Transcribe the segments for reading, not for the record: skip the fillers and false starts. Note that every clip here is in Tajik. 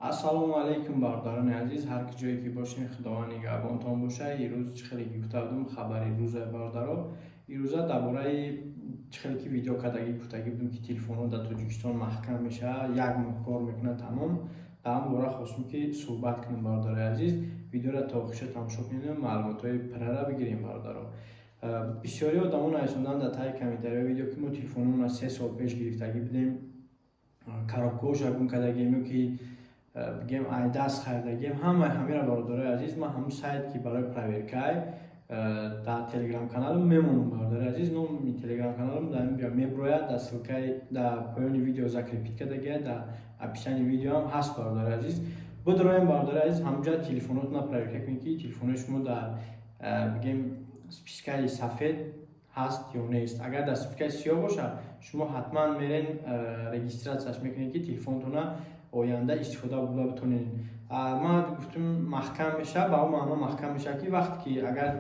Ассалому алайкум бародарони азиз, ҳар ки ҷое ки бошем худованд нигаҳбонтон бошад. Ирӯз чӣ хеле гуфтавдум хабари рӯза бародаро. Ирӯза дар бораи чӣ хеле ки видео кардагӣ гуфтагӣ будем ки телефонҳо дар Тоҷикистон маҳкам мешавад, як моҳ кор мекунад тамом. Дар ҳамин бора хостем ки суҳбат кунем бародари азиз. Видеоро та охиша тамошо кунем, маълумотҳои пирра бигирем бародаро. Бисёри одамон айсондан дар таҳи комментариҳои видео ки мо телефонҳоро 3 сол пеш гирифтагӣ будем, коробкаҳоша гум кардагем ё ки бигем айдаст хайдагем, ҳамаро бародари азиз, ман ҳамун сайт ки барои проверкаи дар телеграм каналам мемонам бародари азиз. Номи телеграм каналам дар ин биё меброяд, дар ссилкаи дар поёни видео закрепит кардагия, дар описании видео ҳам ҳаст бародари азиз. Бидроем бародари азиз, ҳамҷа телефонотона проверка кунед ки телефонои шумо дар бигем спискаи сафед ҳаст ё нест. Агар дар спискаи сиёҳ боша, шумо ҳатман мерен регистратсияш мекунед ки телефонтона оянда истифода буда битонед. Ман гуфтам маҳкам мешавад, ба он маъно маҳкам мешавад ки вақте ки агар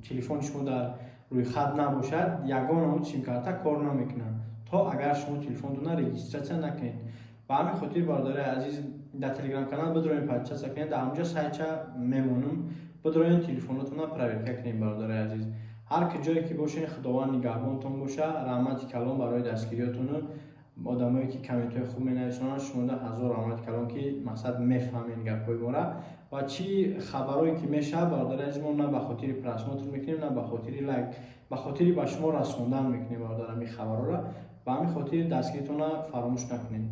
телефони шумо дар рӯйхат набошад, ягона он симкарта кор намекунад, то агар шумо телефонтона регистратсия накунед. Ба ҳамин хотир бародари азиз, дар телеграм канал бидроен подписатсия кунед, дар онҷа сайтча мемонам, бидроен телефонотона проверка кунед бародари азиз. ҳар ки ҷое ки бошед, худованд нигаҳбонтон бошад. Раҳмати калон барои дастгириётону одамое ки комментҳои хуб менависонанд, шумода ҳазор раҳмати калон ки мақсад мефаҳмед гапҳои мора ва чӣ хабарое ки мешавад бародари азиз, мо на ба хотири просмотр мекунем, на ба хотири лайк, ба хотири ба шумо расондан мекунем бародар ҳамин хабарора. Ба ҳамин хотир дастгиритонро фаромӯш накунед.